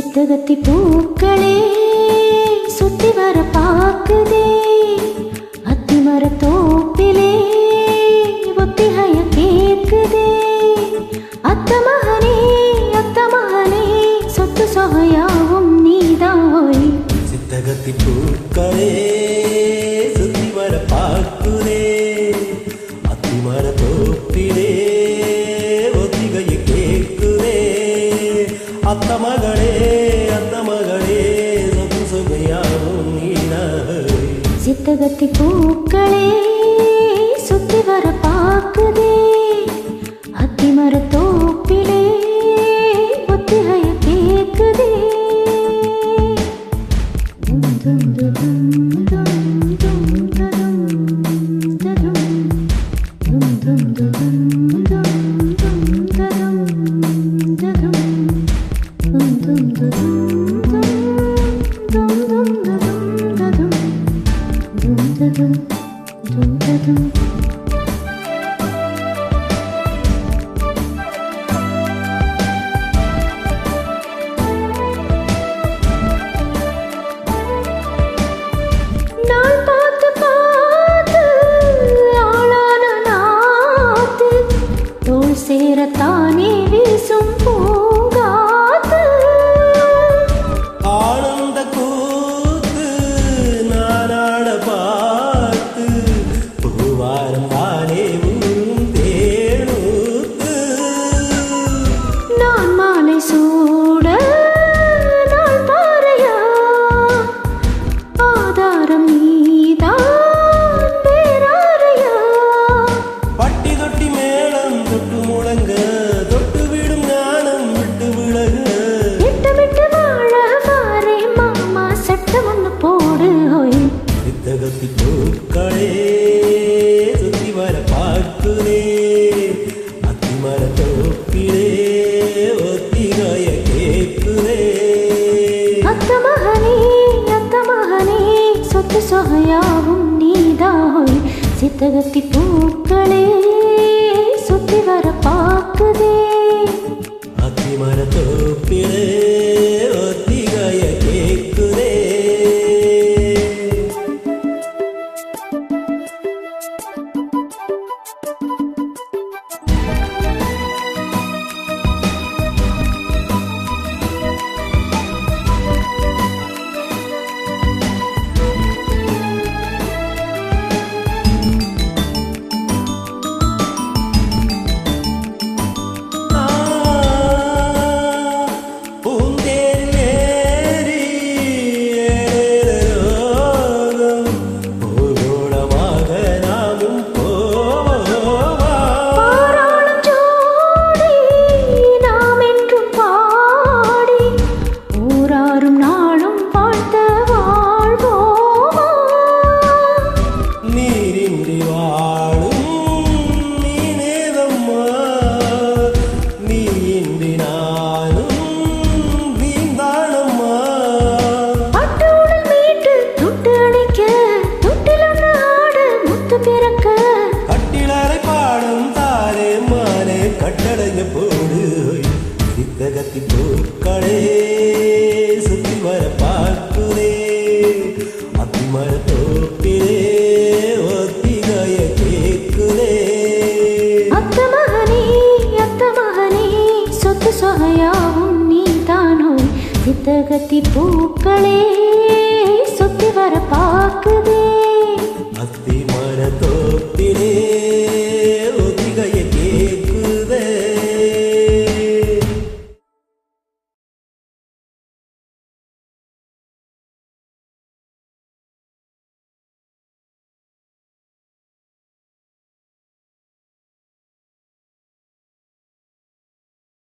சித்தகத்தி பூக்களே சுத்தி வர பாக்குதே அத்திமர தோப்பிலே ஒத்திகைய கேக்குதே அத்த மகனே சொத்து சொகையாவும் நீதாய் சித்தகத்தி பூக்களே சுத்தி வர பாக்குதே அத்திமர தோப்பிலே ஒத்திகைய கேக்குதே அத்த மகளே சொத்து சொகையாவும் நீதாய் சித்தகத்தி பூக்களே சுத்தி வர பாக்குதே அத்திமர தோப்பிலே ஒத்திகைய கேக்குதே சேரத்தானே வீசும் பூங்காத்து ஆனந்த கூத்து நானாட பார்த்து பூவாரம் தானே ஊரும் தேனூத்து நான் மாலை சூட நாள் பாறையா ஆதாரம் நீதான் பேராரையா பட்டி தொட்டி மேளம் தொட்டு முழங்க தொட்டு விடும் ஞானம் விட்டு விலகு விட்டு வாழ மாறே மாமா சட்டம் ஒன்று போடு ஹோய் சித்தகத்தி பூக்களே சுத்தி வர பார்க்குதே அத்திமர தோப்பிலே ஒத்திகைய கேட்குதே அத்த மகனே சொத்து சொகையாவும் நீதாய் சித்தகத்தி பூக்களே சுத்தி வர பாக்குதே அத்திமர தோப்பிலே ஒத்திகைய கேட்குதே சித்தகத்தி பூக்களே சுத்தி வர பார்க்குதே அத்திமர தோப்பிலே ஒத்திகைய கேட்குதே அத்த மகனே சொத்து சொகையாவும் நீதானோ சித்தகத்தி பூக்களே சுத்தி வர பாக்கு